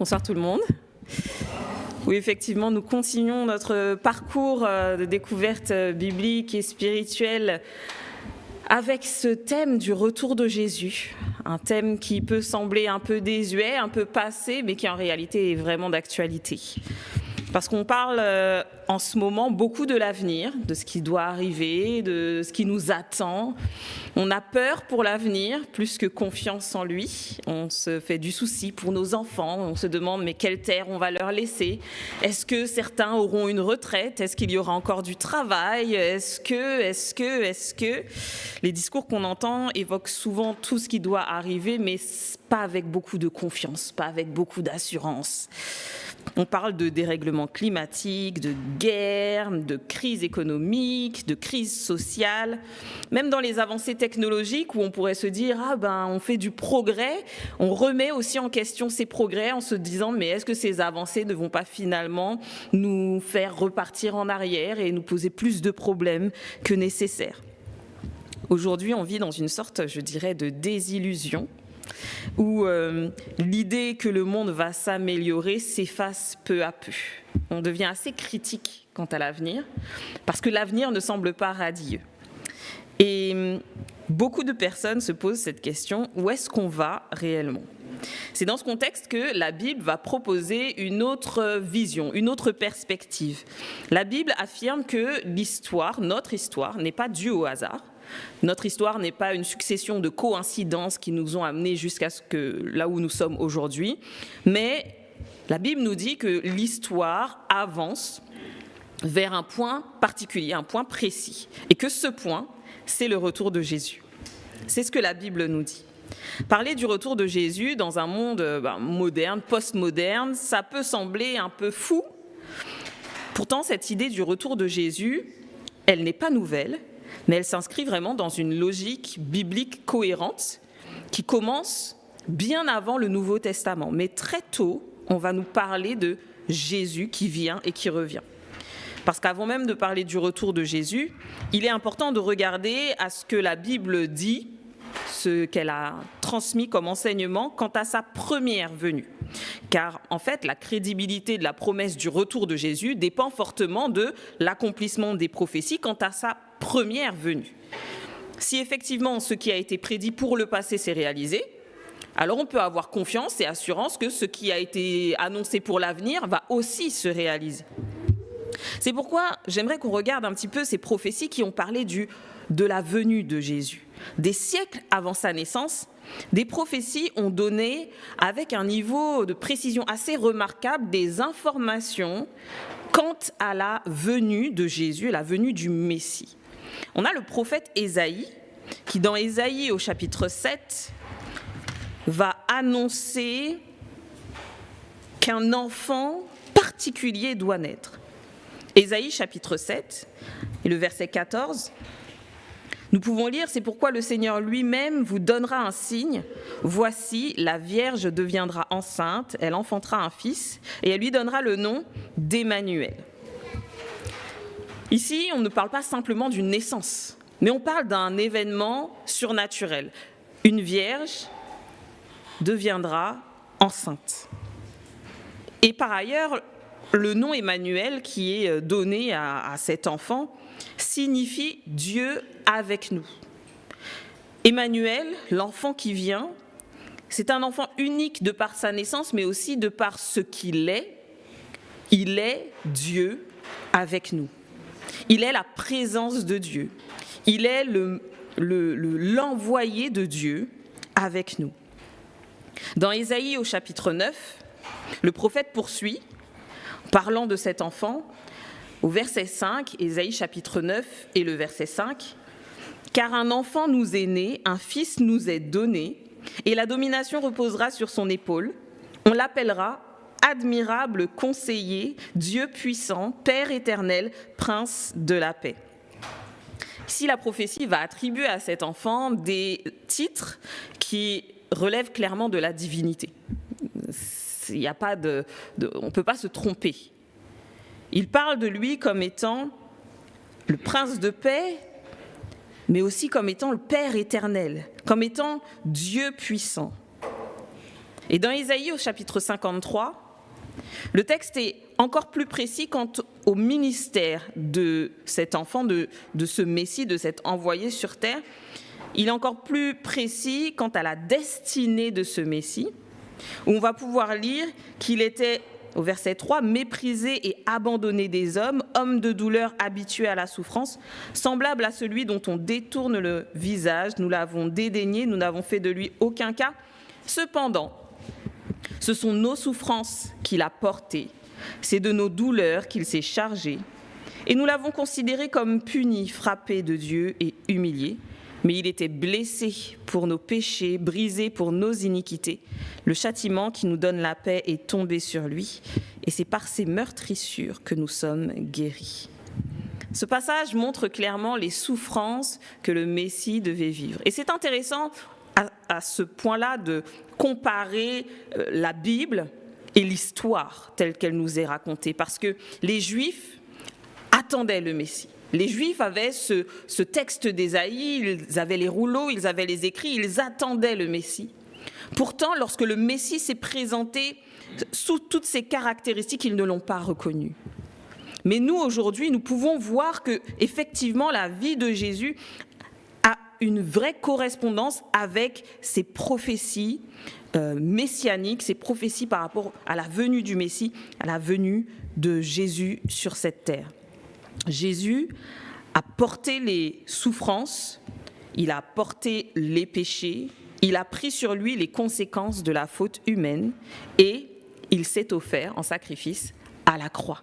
Bonsoir tout le monde. Oui, effectivement, nous continuons notre parcours de découverte biblique et spirituelle avec ce thème du retour de Jésus. Un thème qui peut sembler un peu désuet, un peu passé, mais qui en réalité est vraiment d'actualité. Parce qu'on parle en ce moment beaucoup de l'avenir, de ce qui doit arriver, de ce qui nous attend. On a peur pour l'avenir, plus que confiance en lui. On se fait du souci pour nos enfants. On se demande mais quelle terre on va leur laisser. Est-ce que certains auront une retraite? Est-ce qu'il y aura encore du travail? Est-ce que... Les discours qu'on entend évoquent souvent tout ce qui doit arriver, mais pas avec beaucoup de confiance, pas avec beaucoup d'assurance. On parle de dérèglement climatique, de guerre, de crise économique, de crise sociale. Même dans les avancées technologiques où on pourrait se dire « on fait du progrès », on remet aussi en question ces progrès en se disant « mais est-ce que ces avancées ne vont pas finalement nous faire repartir en arrière et nous poser plus de problèmes que nécessaire ?» Aujourd'hui, on vit dans une sorte, je dirais, de désillusion, où l'idée que le monde va s'améliorer s'efface peu à peu. On devient assez critique quant à l'avenir, parce que l'avenir ne semble pas radieux. Et beaucoup de personnes se posent cette question, où est-ce qu'on va réellement ? C'est dans ce contexte que la Bible va proposer une autre vision, une autre perspective. La Bible affirme que l'histoire, notre histoire, n'est pas due au hasard. Notre histoire n'est pas une succession de coïncidences qui nous ont amenés jusqu'à là où nous sommes aujourd'hui, mais la Bible nous dit que l'histoire avance vers un point particulier, un point précis, et que ce point, c'est le retour de Jésus. C'est ce que la Bible nous dit. Parler du retour de Jésus dans un monde moderne, post-moderne, ça peut sembler un peu fou. Pourtant, cette idée du retour de Jésus, elle n'est pas nouvelle, mais elle s'inscrit vraiment dans une logique biblique cohérente qui commence bien avant le Nouveau Testament. Mais très tôt, on va nous parler de Jésus qui vient et qui revient. Parce qu'avant même de parler du retour de Jésus, il est important de regarder à ce que la Bible dit, ce qu'elle a transmis comme enseignement quant à sa première venue. Car en fait, la crédibilité de la promesse du retour de Jésus dépend fortement de l'accomplissement des prophéties quant à sa première venue. Si effectivement ce qui a été prédit pour le passé s'est réalisé, alors on peut avoir confiance et assurance que ce qui a été annoncé pour l'avenir va aussi se réaliser. C'est pourquoi j'aimerais qu'on regarde un petit peu ces prophéties qui ont parlé de la venue de Jésus. Des siècles avant sa naissance, des prophéties ont donné, avec un niveau de précision assez remarquable, des informations quant à la venue de Jésus, la venue du Messie. On a le prophète Ésaïe, qui dans Ésaïe au chapitre 7, va annoncer qu'un enfant particulier doit naître. Ésaïe chapitre 7, et le verset 14, nous pouvons lire « C'est pourquoi le Seigneur lui-même vous donnera un signe. Voici, la Vierge deviendra enceinte, elle enfantera un fils, et elle lui donnera le nom d'Emmanuel. » Ici, on ne parle pas simplement d'une naissance, mais on parle d'un événement surnaturel. Une Vierge deviendra enceinte. Et par ailleurs, le nom Emmanuel qui est donné à cet enfant signifie Dieu avec nous. Emmanuel, l'enfant qui vient, c'est un enfant unique de par sa naissance, mais aussi de par ce qu'il est. Il est Dieu avec nous. Il est la présence de Dieu. Il est l'envoyé de Dieu avec nous. Dans Ésaïe au chapitre 9, le prophète poursuit, parlant de cet enfant, au verset 5, Ésaïe chapitre 9 et le verset 5, « Car un enfant nous est né, un fils nous est donné, et la domination reposera sur son épaule. On l'appellera admirable conseiller, Dieu puissant, Père éternel, Prince de la paix. » Ici, la prophétie va attribuer à cet enfant des titres qui relèvent clairement de la divinité. On ne peut pas se tromper. Il parle de lui comme étant le prince de paix, mais aussi comme étant le Père éternel, comme étant Dieu puissant. Et dans Ésaïe au chapitre 53, le texte est encore plus précis quant au ministère de cet enfant, de ce Messie, de cet envoyé sur terre. Il est encore plus précis quant à la destinée de ce Messie, où on va pouvoir lire qu'il était, au verset 3, méprisé et abandonné des hommes, homme de douleur habitué à la souffrance, semblable à celui dont on détourne le visage. Nous l'avons dédaigné, nous n'avons fait de lui aucun cas. Cependant, ce sont nos souffrances qu'il a portées, c'est de nos douleurs qu'il s'est chargé, et nous l'avons considéré comme puni, frappé de Dieu et humilié. Mais il était blessé pour nos péchés, brisé pour nos iniquités. Le châtiment qui nous donne la paix est tombé sur lui, et c'est par ses meurtrissures que nous sommes guéris. Ce passage montre clairement les souffrances que le Messie devait vivre. Et c'est intéressant à ce point-là de comparer la Bible et l'histoire telle qu'elle nous est racontée, parce que les Juifs attendaient le Messie. Les Juifs avaient ce texte d'Ésaïe, ils avaient les rouleaux, ils avaient les écrits, ils attendaient le Messie. Pourtant, lorsque le Messie s'est présenté sous toutes ces caractéristiques, ils ne l'ont pas reconnu. Mais nous, aujourd'hui, nous pouvons voir que, effectivement, la vie de Jésus a une vraie correspondance avec ces prophéties messianiques, ces prophéties par rapport à la venue du Messie, à la venue de Jésus sur cette terre. Jésus a porté les souffrances, il a porté les péchés, il a pris sur lui les conséquences de la faute humaine et il s'est offert en sacrifice à la croix.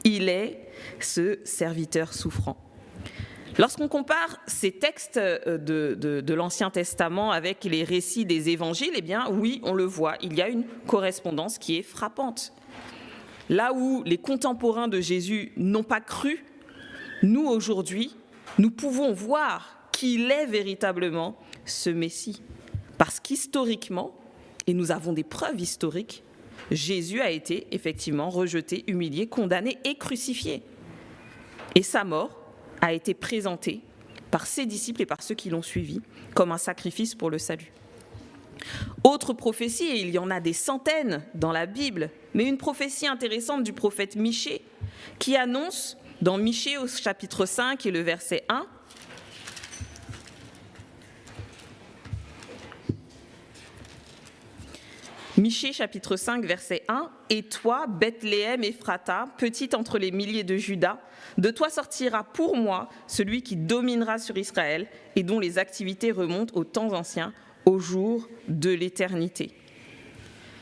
Il est ce serviteur souffrant. Lorsqu'on compare ces textes de l'Ancien Testament avec les récits des évangiles, eh bien oui, on le voit, il y a une correspondance qui est frappante. Là où les contemporains de Jésus n'ont pas cru, nous aujourd'hui, nous pouvons voir qu'il est véritablement ce Messie. Parce qu'historiquement, et nous avons des preuves historiques, Jésus a été effectivement rejeté, humilié, condamné et crucifié. Et sa mort a été présentée par ses disciples et par ceux qui l'ont suivi comme un sacrifice pour le salut. Autre prophétie, et il y en a des centaines dans la Bible, mais une prophétie intéressante du prophète Michée, qui annonce dans Michée au chapitre 5 et le verset 1, Michée chapitre 5 verset 1, « Et toi, Bethléem Ephrata, petite entre les milliers de Juda, de toi sortira pour moi celui qui dominera sur Israël et dont les activités remontent aux temps anciens, au jour de l'éternité. »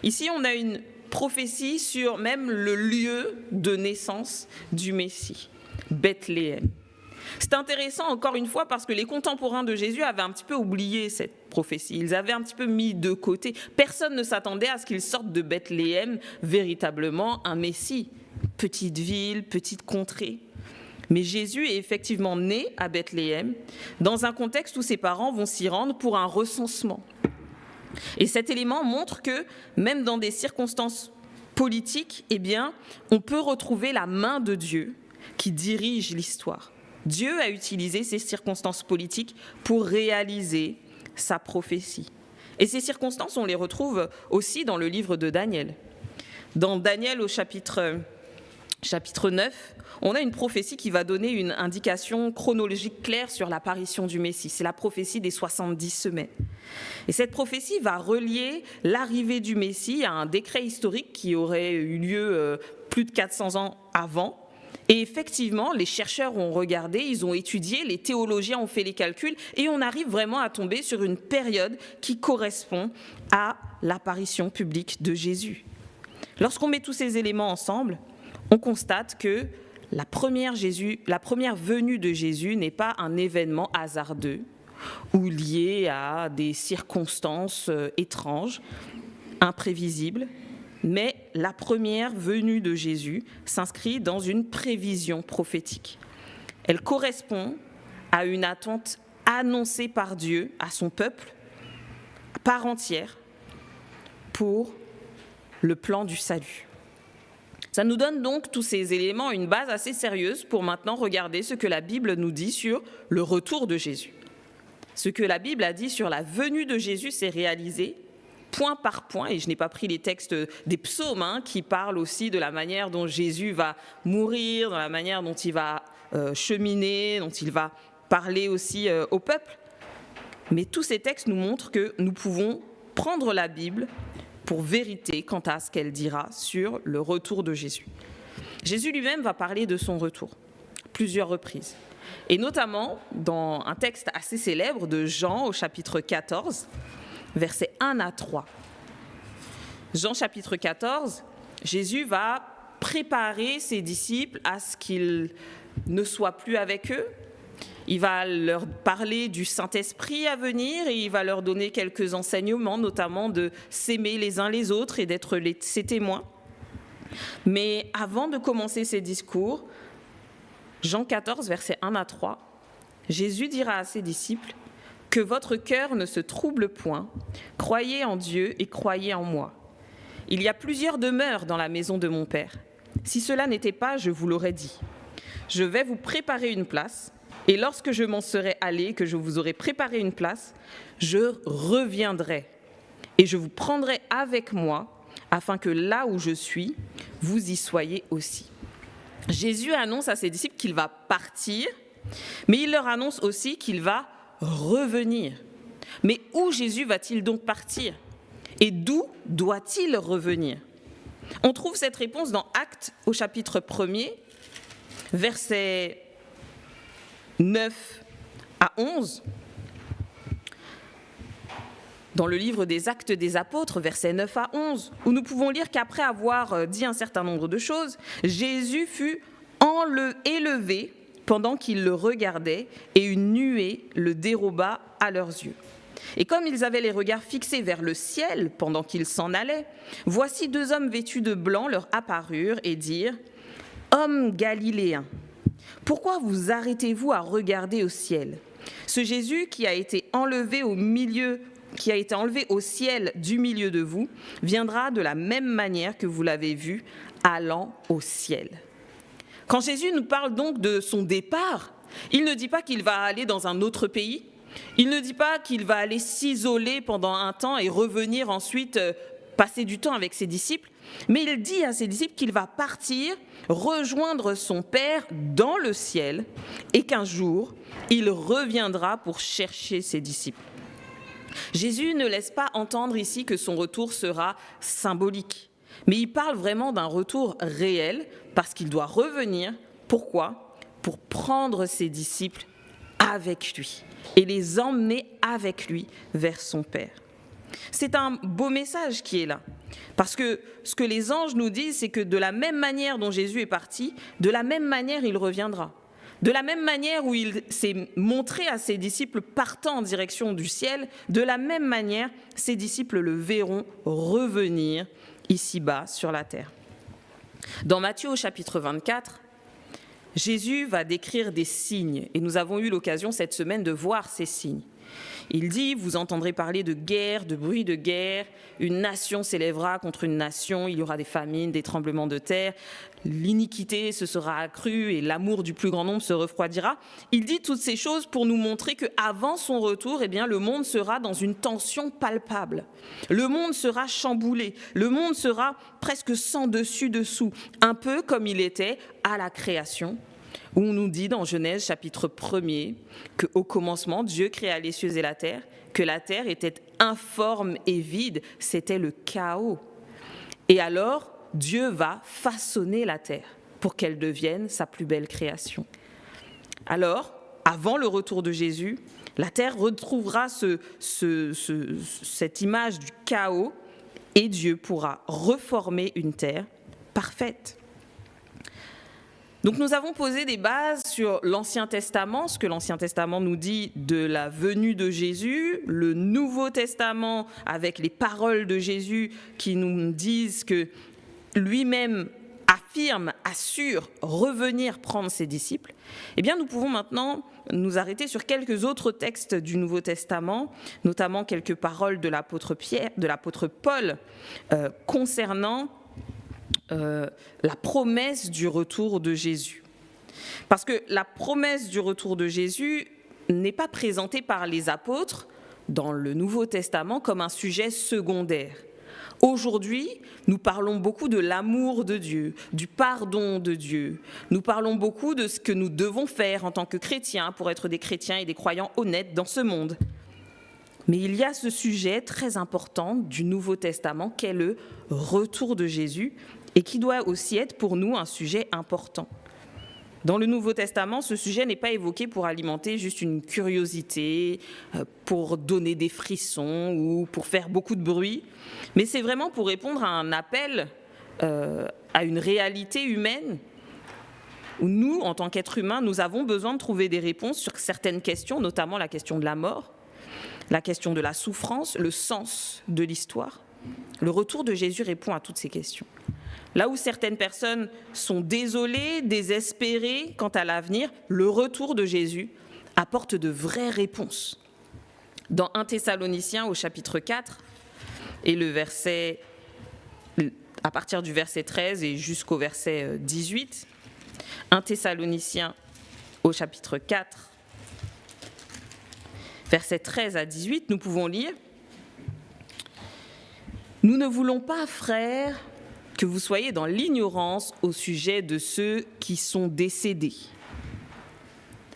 Ici, on a une prophétie sur même le lieu de naissance du Messie, Bethléem. C'est intéressant encore une fois parce que les contemporains de Jésus avaient un petit peu oublié cette prophétie. Ils avaient un petit peu mis de côté. Personne ne s'attendait à ce qu'il sorte de Bethléem véritablement un Messie. Petite ville, petite contrée. Mais Jésus est effectivement né à Bethléem dans un contexte où ses parents vont s'y rendre pour un recensement. Et cet élément montre que même dans des circonstances politiques, eh bien, on peut retrouver la main de Dieu qui dirige l'histoire. Dieu a utilisé ces circonstances politiques pour réaliser sa prophétie. Et ces circonstances, on les retrouve aussi dans le livre de Daniel. Dans Daniel au chapitre 9, on a une prophétie qui va donner une indication chronologique claire sur l'apparition du Messie. C'est la prophétie des 70 semaines. Et cette prophétie va relier l'arrivée du Messie à un décret historique qui aurait eu lieu plus de 400 ans avant. Et effectivement, les chercheurs ont regardé, ils ont étudié, les théologiens ont fait les calculs et on arrive vraiment à tomber sur une période qui correspond à l'apparition publique de Jésus. Lorsqu'on met tous ces éléments ensemble, on constate que la première venue de Jésus n'est pas un événement hasardeux ou lié à des circonstances étranges, imprévisibles, mais la première venue de Jésus s'inscrit dans une prévision prophétique. Elle correspond à une attente annoncée par Dieu à son peuple, part entière, pour le plan du salut. Ça nous donne donc tous ces éléments une base assez sérieuse pour maintenant regarder ce que la Bible nous dit sur le retour de Jésus. Ce que la Bible a dit sur la venue de Jésus s'est réalisé point par point, et je n'ai pas pris les textes des psaumes qui parlent aussi de la manière dont Jésus va mourir, de la manière dont il va cheminer, dont il va parler aussi au peuple. Mais tous ces textes nous montrent que nous pouvons prendre la Bible pour vérité quant à ce qu'elle dira sur le retour de Jésus. Jésus lui-même va parler de son retour plusieurs reprises, et notamment dans un texte assez célèbre de Jean au chapitre 14, versets 1 à 3. Jean chapitre 14, Jésus va préparer ses disciples à ce qu'ils ne soient plus avec eux. Il va leur parler du Saint-Esprit à venir et il va leur donner quelques enseignements, notamment de s'aimer les uns les autres et d'être ses témoins. Mais avant de commencer ses discours, Jean 14, versets 1 à 3, Jésus dira à ses disciples « Que votre cœur ne se trouble point, croyez en Dieu et croyez en moi. Il y a plusieurs demeures dans la maison de mon Père. Si cela n'était pas, je vous l'aurais dit. Je vais vous préparer une place, et lorsque je m'en serai allé, que je vous aurai préparé une place, je reviendrai, et je vous prendrai avec moi, afin que là où je suis, vous y soyez aussi. » Jésus annonce à ses disciples qu'il va partir, mais il leur annonce aussi qu'il va revenir. Mais où Jésus va-t-il donc partir? Et d'où doit-il revenir? On trouve cette réponse dans Actes au chapitre 1er, versets 9 à 11. Dans le livre des Actes des Apôtres, versets 9 à 11, où nous pouvons lire qu'après avoir dit un certain nombre de choses, Jésus fut élevé pendant qu'ils le regardaient, et une nuée le déroba à leurs yeux. Et comme ils avaient les regards fixés vers le ciel pendant qu'ils s'en allaient, voici deux hommes vêtus de blanc leur apparurent et dirent « Hommes galiléens, pourquoi vous arrêtez-vous à regarder au ciel? Ce Jésus qui a été enlevé au ciel du milieu de vous, viendra de la même manière que vous l'avez vu, allant au ciel. » Quand Jésus nous parle donc de son départ, il ne dit pas qu'il va aller dans un autre pays, il ne dit pas qu'il va aller s'isoler pendant un temps et revenir ensuite passer du temps avec ses disciples, mais il dit à ses disciples qu'il va partir, rejoindre son Père dans le ciel et qu'un jour, il reviendra pour chercher ses disciples. Jésus ne laisse pas entendre ici que son retour sera symbolique, mais il parle vraiment d'un retour réel parce qu'il doit revenir. Pourquoi? Pour prendre ses disciples avec lui et les emmener avec lui vers son Père. C'est un beau message qui est là, parce que ce que les anges nous disent, c'est que de la même manière dont Jésus est parti, de la même manière il reviendra. De la même manière où il s'est montré à ses disciples partant en direction du ciel, de la même manière, ses disciples le verront revenir ici-bas sur la terre. Dans Matthieu au chapitre 24, Jésus va décrire des signes, et nous avons eu l'occasion cette semaine de voir ces signes. Il dit, vous entendrez parler de guerre, de bruit de guerre, une nation s'élèvera contre une nation, il y aura des famines, des tremblements de terre, l'iniquité se sera accrue et l'amour du plus grand nombre se refroidira. Il dit toutes ces choses pour nous montrer qu'avant son retour, le monde sera dans une tension palpable. Le monde sera chamboulé, le monde sera presque sans dessus-dessous, un peu comme il était à la création, où on nous dit dans Genèse chapitre 1er qu'au commencement, Dieu créa les cieux et la terre, que la terre était informe et vide, c'était le chaos. Et alors, Dieu va façonner la terre pour qu'elle devienne sa plus belle création. Alors, avant le retour de Jésus, la terre retrouvera cette image du chaos et Dieu pourra reformer une terre parfaite. Donc nous avons posé des bases sur l'Ancien Testament, ce que l'Ancien Testament nous dit de la venue de Jésus, le Nouveau Testament avec les paroles de Jésus qui nous disent que lui-même assure revenir prendre ses disciples. Eh bien nous pouvons maintenant nous arrêter sur quelques autres textes du Nouveau Testament, notamment quelques paroles de l'apôtre Paul concernant la promesse du retour de Jésus. Parce que la promesse du retour de Jésus n'est pas présentée par les apôtres dans le Nouveau Testament comme un sujet secondaire. Aujourd'hui, nous parlons beaucoup de l'amour de Dieu, du pardon de Dieu. Nous parlons beaucoup de ce que nous devons faire en tant que chrétiens pour être des chrétiens et des croyants honnêtes dans ce monde. Mais il y a ce sujet très important du Nouveau Testament qu'est le retour de Jésus et qui doit aussi être pour nous un sujet important. Dans le Nouveau Testament, ce sujet n'est pas évoqué pour alimenter juste une curiosité, pour donner des frissons ou pour faire beaucoup de bruit, mais c'est vraiment pour répondre à un appel, à une réalité humaine où nous, en tant qu'êtres humains, nous avons besoin de trouver des réponses sur certaines questions, notamment la question de la mort, la question de la souffrance, le sens de l'histoire. Le retour de Jésus répond à toutes ces questions. Là où certaines personnes sont désolées, désespérées quant à l'avenir, le retour de Jésus apporte de vraies réponses. Dans 1 Thessaloniciens au chapitre 4, et à partir du verset 13 et jusqu'au verset 18, 1 Thessaloniciens au chapitre 4, versets 13 à 18, nous pouvons lire « Nous ne voulons pas, frères, que vous soyez dans l'ignorance au sujet de ceux qui sont décédés,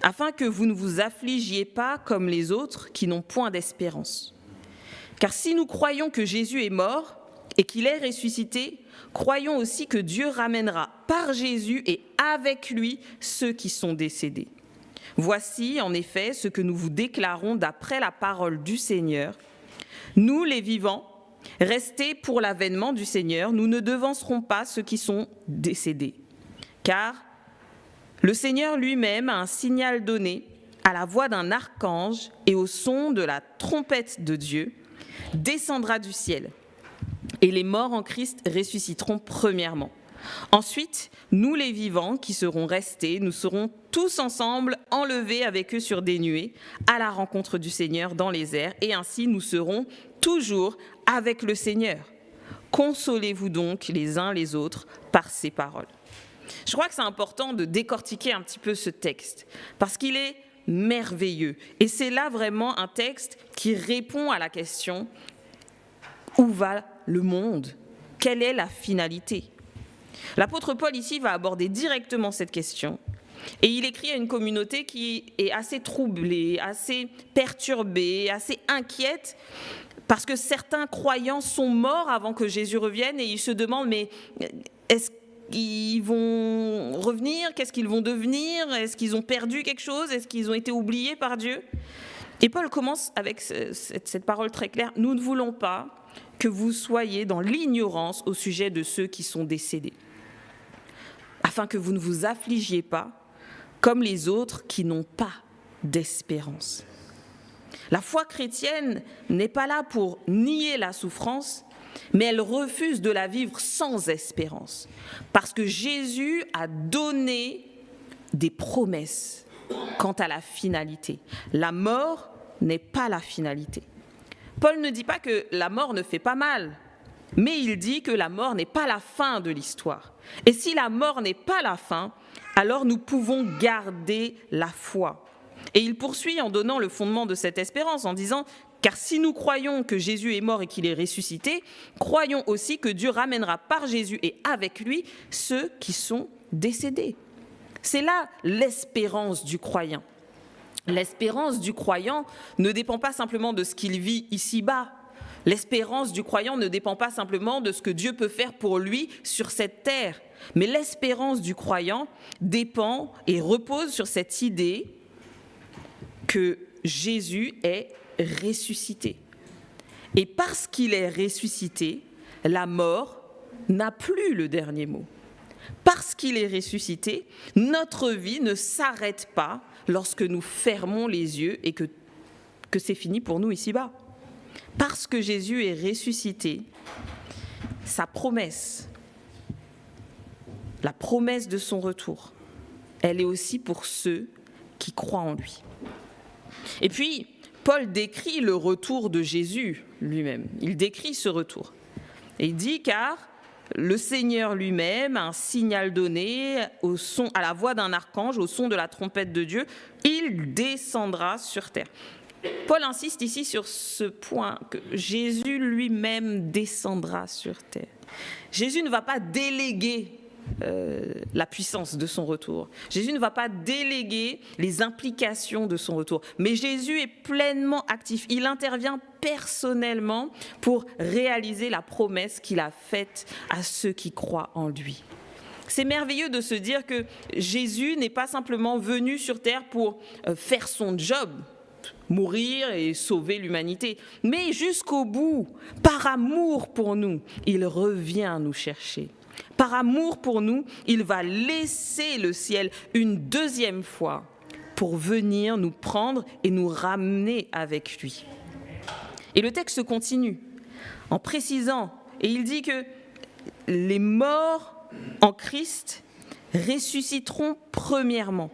afin que vous ne vous affligiez pas comme les autres qui n'ont point d'espérance. Car si nous croyons que Jésus est mort et qu'il est ressuscité, croyons aussi que Dieu ramènera par Jésus et avec lui ceux qui sont décédés. Voici en effet ce que nous vous déclarons d'après la parole du Seigneur. Nous les vivants, restés pour l'avènement du Seigneur, nous ne devancerons pas ceux qui sont décédés. Car le Seigneur lui-même a un signal donné à la voix d'un archange et au son de la trompette de Dieu, descendra du ciel. Et les morts en Christ ressusciteront premièrement. Ensuite, nous les vivants qui serons restés, nous serons tous ensemble enlevés avec eux sur des nuées à la rencontre du Seigneur dans les airs, et ainsi nous serons toujours avec le Seigneur. Consolez-vous donc les uns les autres par ces paroles. Je crois que c'est important de décortiquer un petit peu ce texte, parce qu'il est merveilleux. Et c'est là vraiment un texte qui répond à la question « Où va le monde ? Quelle est la finalité ?» L'apôtre Paul ici va aborder directement cette question et il écrit à une communauté qui est assez troublée, assez perturbée, assez inquiète parce que certains croyants sont morts avant que Jésus revienne et ils se demandent mais est-ce qu'ils vont revenir? Qu'est-ce qu'ils vont devenir? Est-ce qu'ils ont perdu quelque chose? Est-ce qu'ils ont été oubliés par Dieu? Et Paul commence avec cette parole très claire. Nous ne voulons pas que vous soyez dans l'ignorance au sujet de ceux qui sont décédés, afin que vous ne vous affligiez pas comme les autres qui n'ont pas d'espérance. La foi chrétienne n'est pas là pour nier la souffrance, mais elle refuse de la vivre sans espérance, parce que Jésus a donné des promesses quant à la finalité. La mort n'est pas la finalité. Paul ne dit pas que la mort ne fait pas mal, mais il dit que la mort n'est pas la fin de l'histoire. Et si la mort n'est pas la fin, alors nous pouvons garder la foi. Et il poursuit en donnant le fondement de cette espérance, en disant « Car si nous croyons que Jésus est mort et qu'il est ressuscité, croyons aussi que Dieu ramènera par Jésus et avec lui ceux qui sont décédés. » C'est là l'espérance du croyant. L'espérance du croyant ne dépend pas simplement de ce qu'il vit ici-bas. L'espérance du croyant ne dépend pas simplement de ce que Dieu peut faire pour lui sur cette terre. Mais l'espérance du croyant dépend et repose sur cette idée que Jésus est ressuscité. Et parce qu'il est ressuscité, la mort n'a plus le dernier mot. Parce qu'il est ressuscité, notre vie ne s'arrête pas lorsque nous fermons les yeux et que c'est fini pour nous ici-bas. Parce que Jésus est ressuscité, sa promesse, la promesse de son retour, elle est aussi pour ceux qui croient en lui. Et puis, Paul décrit le retour de Jésus lui-même. Il décrit ce retour. Et il dit « Car le Seigneur lui-même a un signal donné à la voix d'un archange, au son de la trompette de Dieu, il descendra sur terre. » Paul insiste ici sur ce point, que Jésus lui-même descendra sur terre. Jésus ne va pas déléguer la puissance de son retour. Jésus ne va pas déléguer les implications de son retour. Mais Jésus est pleinement actif. Il intervient personnellement pour réaliser la promesse qu'il a faite à ceux qui croient en lui. C'est merveilleux de se dire que Jésus n'est pas simplement venu sur terre pour faire son job, mourir et sauver l'humanité, mais jusqu'au bout, par amour pour nous, il revient nous chercher. Par amour pour nous, il va laisser le ciel une deuxième fois pour venir nous prendre et nous ramener avec lui. Et le texte continue en précisant, et il dit que les morts en Christ ressusciteront premièrement.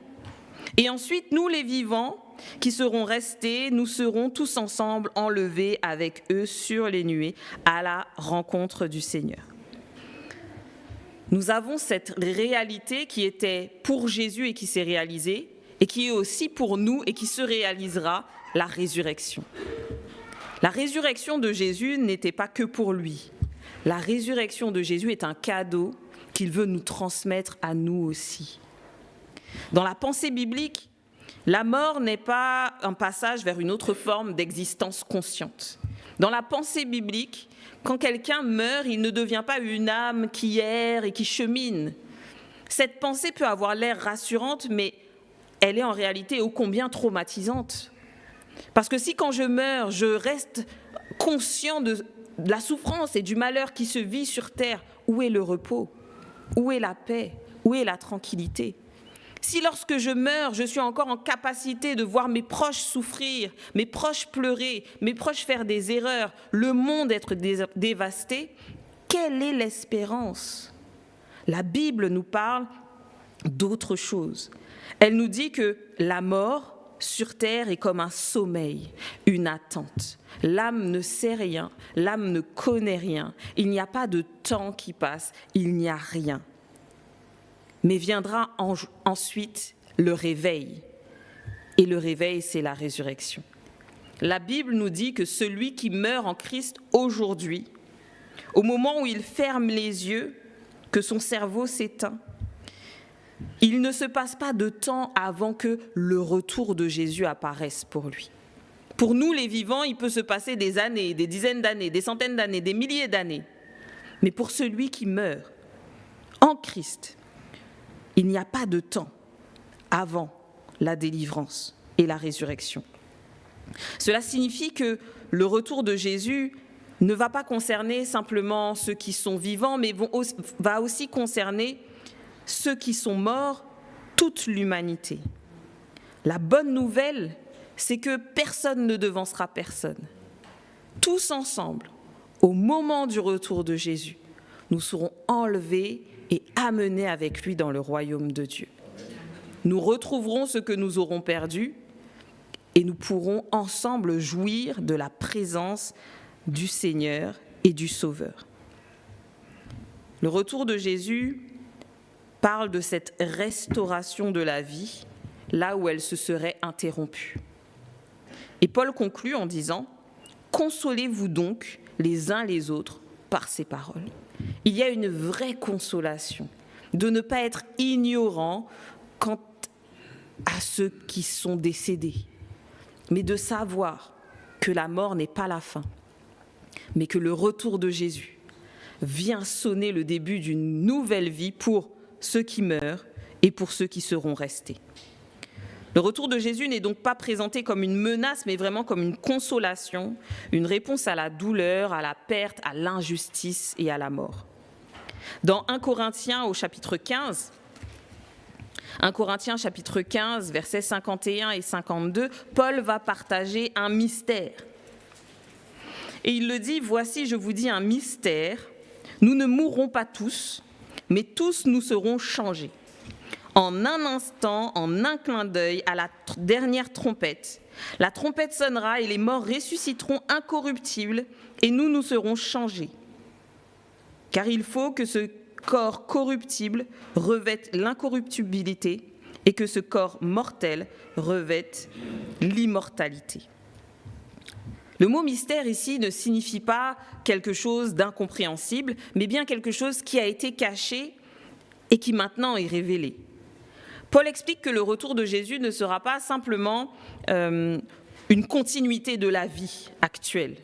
Et ensuite, nous les vivants qui seront restés, nous serons tous ensemble enlevés avec eux sur les nuées à la rencontre du Seigneur. Nous avons cette réalité qui était pour Jésus et qui s'est réalisée, et qui est aussi pour nous et qui se réalisera, la résurrection. La résurrection de Jésus n'était pas que pour lui. La résurrection de Jésus est un cadeau qu'il veut nous transmettre à nous aussi. Dans la pensée biblique, la mort n'est pas un passage vers une autre forme d'existence consciente. Dans la pensée biblique, quand quelqu'un meurt, il ne devient pas une âme qui erre et qui chemine. Cette pensée peut avoir l'air rassurante, mais elle est en réalité ô combien traumatisante. Parce que si quand je meurs, je reste conscient de la souffrance et du malheur qui se vit sur terre, où est le repos ? Où est la paix ? Où est la tranquillité ? Si lorsque je meurs, je suis encore en capacité de voir mes proches souffrir, mes proches pleurer, mes proches faire des erreurs, le monde être dévasté, quelle est l'espérance ? La Bible nous parle d'autre chose. Elle nous dit que la mort sur terre est comme un sommeil, une attente. L'âme ne sait rien, l'âme ne connaît rien. Il n'y a pas de temps qui passe, il n'y a rien. Mais viendra ensuite le réveil. Et le réveil, c'est la résurrection. La Bible nous dit que celui qui meurt en Christ aujourd'hui, au moment où il ferme les yeux, que son cerveau s'éteint, il ne se passe pas de temps avant que le retour de Jésus apparaisse pour lui. Pour nous, les vivants, il peut se passer des années, des dizaines d'années, des centaines d'années, des milliers d'années. Mais pour celui qui meurt en Christ, il n'y a pas de temps avant la délivrance et la résurrection. Cela signifie que le retour de Jésus ne va pas concerner simplement ceux qui sont vivants, mais va aussi concerner ceux qui sont morts, toute l'humanité. La bonne nouvelle, c'est que personne ne devancera personne. Tous ensemble, au moment du retour de Jésus, nous serons enlevés et amenés avec lui dans le royaume de Dieu. Nous retrouverons ce que nous aurons perdu et nous pourrons ensemble jouir de la présence du Seigneur et du Sauveur. Le retour de Jésus parle de cette restauration de la vie, là où elle se serait interrompue. Et Paul conclut en disant « Consolez-vous donc les uns les autres par ces paroles ». Il y a une vraie consolation de ne pas être ignorant quant à ceux qui sont décédés, mais de savoir que la mort n'est pas la fin, mais que le retour de Jésus vient sonner le début d'une nouvelle vie pour ceux qui meurent et pour ceux qui seront restés. Le retour de Jésus n'est donc pas présenté comme une menace, mais vraiment comme une consolation, une réponse à la douleur, à la perte, à l'injustice et à la mort. Dans 1 Corinthiens au chapitre 15, 1 Corinthiens chapitre 15, versets 51 et 52, Paul va partager un mystère. Et il le dit, « Voici, je vous dis un mystère, nous ne mourrons pas tous, mais tous nous serons changés. En un instant, en un clin d'œil, à la dernière trompette. La trompette sonnera et les morts ressusciteront incorruptibles et nous serons changés. Car il faut que ce corps corruptible revête l'incorruptibilité et que ce corps mortel revête l'immortalité. » Le mot mystère ici ne signifie pas quelque chose d'incompréhensible, mais bien quelque chose qui a été caché et qui maintenant est révélé. Paul explique que le retour de Jésus ne sera pas simplement une continuité de la vie actuelle.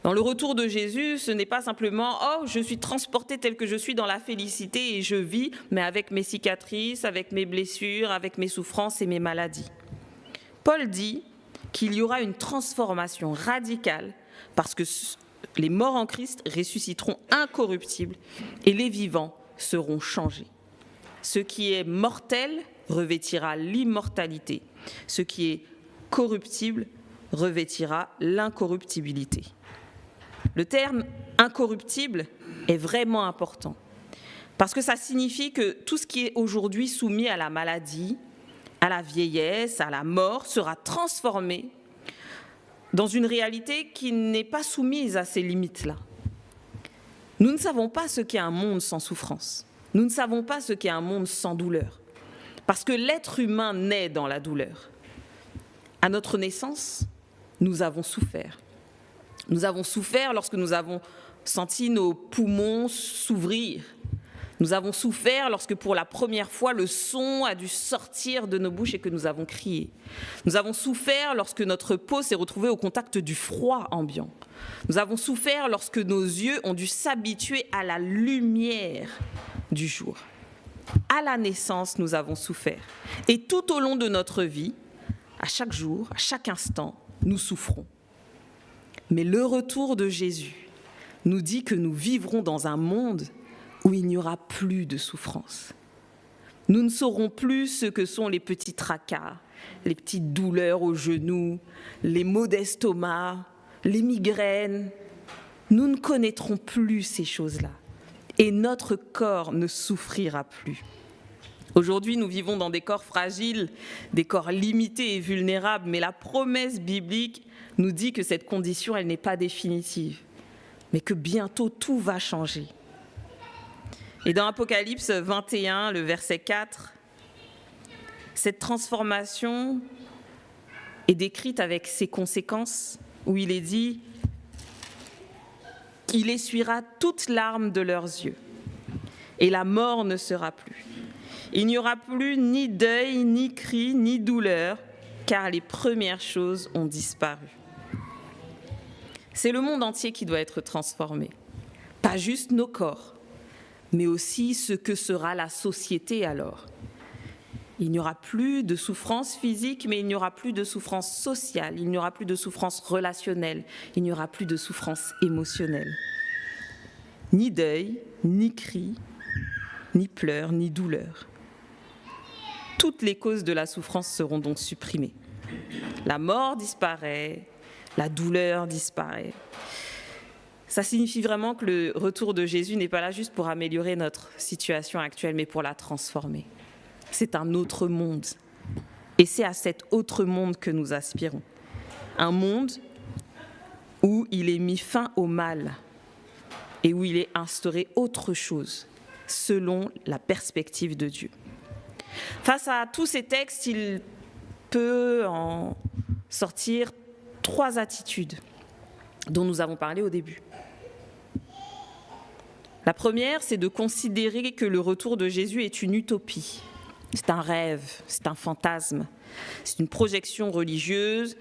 Dans le retour de Jésus, ce n'est pas simplement « Oh, je suis transporté tel que je suis dans la félicité et je vis, mais avec mes cicatrices, avec mes blessures, avec mes souffrances et mes maladies. » Paul dit qu'il y aura une transformation radicale parce que les morts en Christ ressusciteront incorruptibles et les vivants seront changés. Ce qui est mortel revêtira l'immortalité. Ce qui est corruptible revêtira l'incorruptibilité. Le terme incorruptible est vraiment important parce que ça signifie que tout ce qui est aujourd'hui soumis à la maladie, à la vieillesse, à la mort, sera transformé dans une réalité qui n'est pas soumise à ces limites-là. Nous ne savons pas ce qu'est un monde sans souffrance. Nous ne savons pas ce qu'est un monde sans douleur, parce que l'être humain naît dans la douleur. À notre naissance, nous avons souffert. Nous avons souffert lorsque nous avons senti nos poumons s'ouvrir. Nous avons souffert lorsque pour la première fois le son a dû sortir de nos bouches et que nous avons crié. Nous avons souffert lorsque notre peau s'est retrouvée au contact du froid ambiant. Nous avons souffert lorsque nos yeux ont dû s'habituer à la lumière du jour. À la naissance, nous avons souffert. Et tout au long de notre vie, à chaque jour, à chaque instant, nous souffrons. Mais le retour de Jésus nous dit que nous vivrons dans un monde où il n'y aura plus de souffrance. Nous ne saurons plus ce que sont les petits tracas, les petites douleurs aux genoux, les maux d'estomac, les migraines. Nous ne connaîtrons plus ces choses-là et notre corps ne souffrira plus. Aujourd'hui, nous vivons dans des corps fragiles, des corps limités et vulnérables, mais la promesse biblique nous dit que cette condition, elle n'est pas définitive, mais que bientôt tout va changer. Et dans Apocalypse 21, le verset 4, cette transformation est décrite avec ses conséquences, où il est dit « Il essuiera toute larme de leurs yeux, et la mort ne sera plus. Il n'y aura plus ni deuil, ni cri, ni douleur, car les premières choses ont disparu. » C'est le monde entier qui doit être transformé, pas juste nos corps, mais aussi ce que sera la société alors. Il n'y aura plus de souffrance physique, mais il n'y aura plus de souffrance sociale, il n'y aura plus de souffrance relationnelle, il n'y aura plus de souffrance émotionnelle. Ni deuil, ni cri, ni pleurs, ni douleur. Toutes les causes de la souffrance seront donc supprimées. La mort disparaît, la douleur disparaît. Ça signifie vraiment que le retour de Jésus n'est pas là juste pour améliorer notre situation actuelle, mais pour la transformer. C'est un autre monde. Et c'est à cet autre monde que nous aspirons. Un monde où il est mis fin au mal et où il est instauré autre chose, selon la perspective de Dieu. Face à tous ces textes, il peut en sortir 3 attitudes dont nous avons parlé au début. La première, c'est de considérer que le retour de Jésus est une utopie. C'est un rêve, c'est un fantasme, c'est une projection religieuse,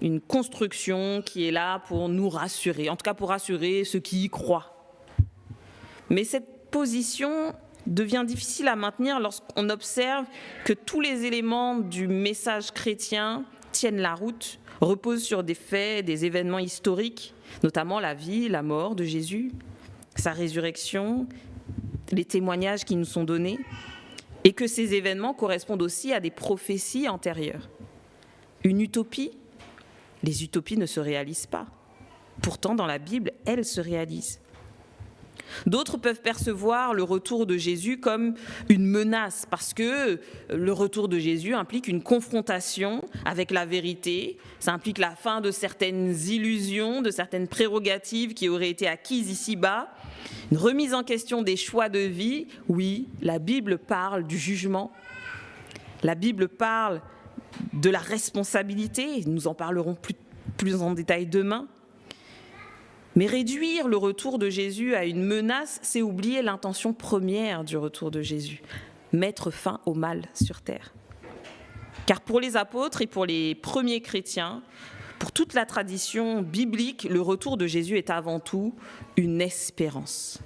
une construction qui est là pour nous rassurer, en tout cas pour rassurer ceux qui y croient. Mais cette position devient difficile à maintenir lorsqu'on observe que tous les éléments du message chrétien tiennent la route, reposent sur des faits, des événements historiques, notamment la vie, la mort de Jésus, sa résurrection, les témoignages qui nous sont donnés, et que ces événements correspondent aussi à des prophéties antérieures. Une utopie, les utopies ne se réalisent pas. Pourtant, dans la Bible, elles se réalisent. D'autres peuvent percevoir le retour de Jésus comme une menace parce que le retour de Jésus implique une confrontation avec la vérité, ça implique la fin de certaines illusions, de certaines prérogatives qui auraient été acquises ici-bas, une remise en question des choix de vie. Oui, la Bible parle du jugement, la Bible parle de la responsabilité, nous en parlerons plus en détail demain. Mais réduire le retour de Jésus à une menace, c'est oublier l'intention première du retour de Jésus, mettre fin au mal sur terre. Car pour les apôtres et pour les premiers chrétiens, pour toute la tradition biblique, le retour de Jésus est avant tout une espérance.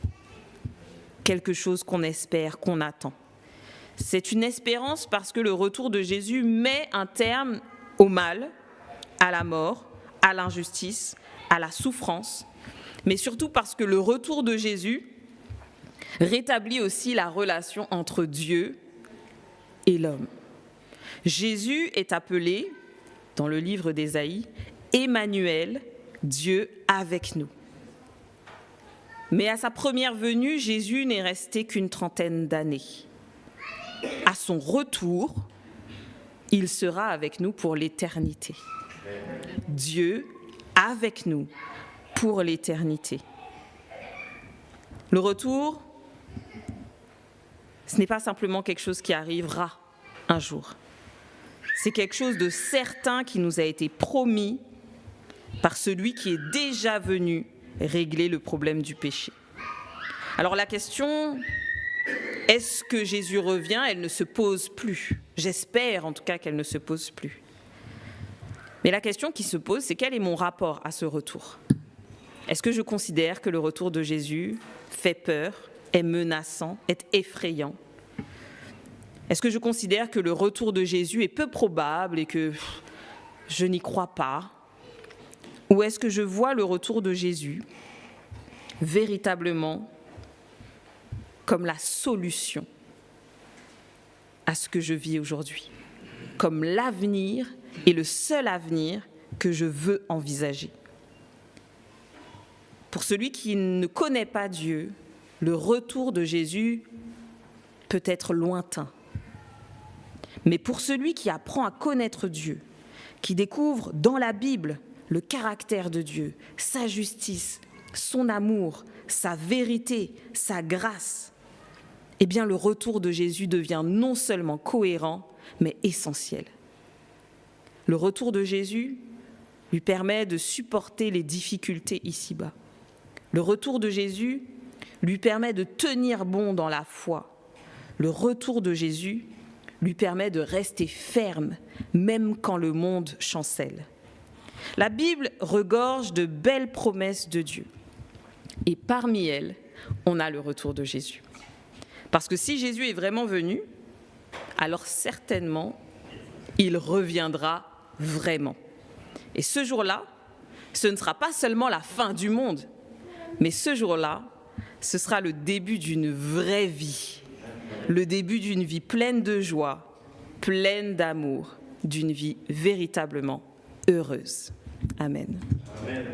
Quelque chose qu'on espère, qu'on attend. C'est une espérance parce que le retour de Jésus met un terme au mal, à la mort, à l'injustice, à la souffrance, mais surtout parce que le retour de Jésus rétablit aussi la relation entre Dieu et l'homme. Jésus est appelé, dans le livre d'Ésaïe, Emmanuel, Dieu avec nous. Mais à sa première venue, Jésus n'est resté qu'une trentaine d'années. À son retour, il sera avec nous pour l'éternité. Dieu avec nous pour l'éternité. Le retour, ce n'est pas simplement quelque chose qui arrivera un jour. C'est quelque chose de certain qui nous a été promis par celui qui est déjà venu régler le problème du péché. Alors la question, est-ce que Jésus revient? Elle ne se pose plus. J'espère en tout cas qu'elle ne se pose plus. Mais la question qui se pose, c'est quel est mon rapport à ce retour? Est-ce que je considère que le retour de Jésus fait peur, est menaçant, est effrayant? Est-ce que je considère que le retour de Jésus est peu probable et que je n'y crois pas? Ou est-ce que je vois le retour de Jésus véritablement comme la solution à ce que je vis aujourd'hui, comme l'avenir et le seul avenir que je veux envisager? Pour celui qui ne connaît pas Dieu, le retour de Jésus peut être lointain. Mais pour celui qui apprend à connaître Dieu, qui découvre dans la Bible le caractère de Dieu, sa justice, son amour, sa vérité, sa grâce, eh bien le retour de Jésus devient non seulement cohérent, mais essentiel. Le retour de Jésus lui permet de supporter les difficultés ici-bas. Le retour de Jésus lui permet de tenir bon dans la foi. Le retour de Jésus lui permet de rester ferme, même quand le monde chancelle. La Bible regorge de belles promesses de Dieu. Et parmi elles, on a le retour de Jésus. Parce que si Jésus est vraiment venu, alors certainement, il reviendra vraiment. Et ce jour-là, ce ne sera pas seulement la fin du monde, mais ce jour-là, ce sera le début d'une vraie vie. Le début d'une vie pleine de joie, pleine d'amour, d'une vie véritablement heureuse. Amen. Amen.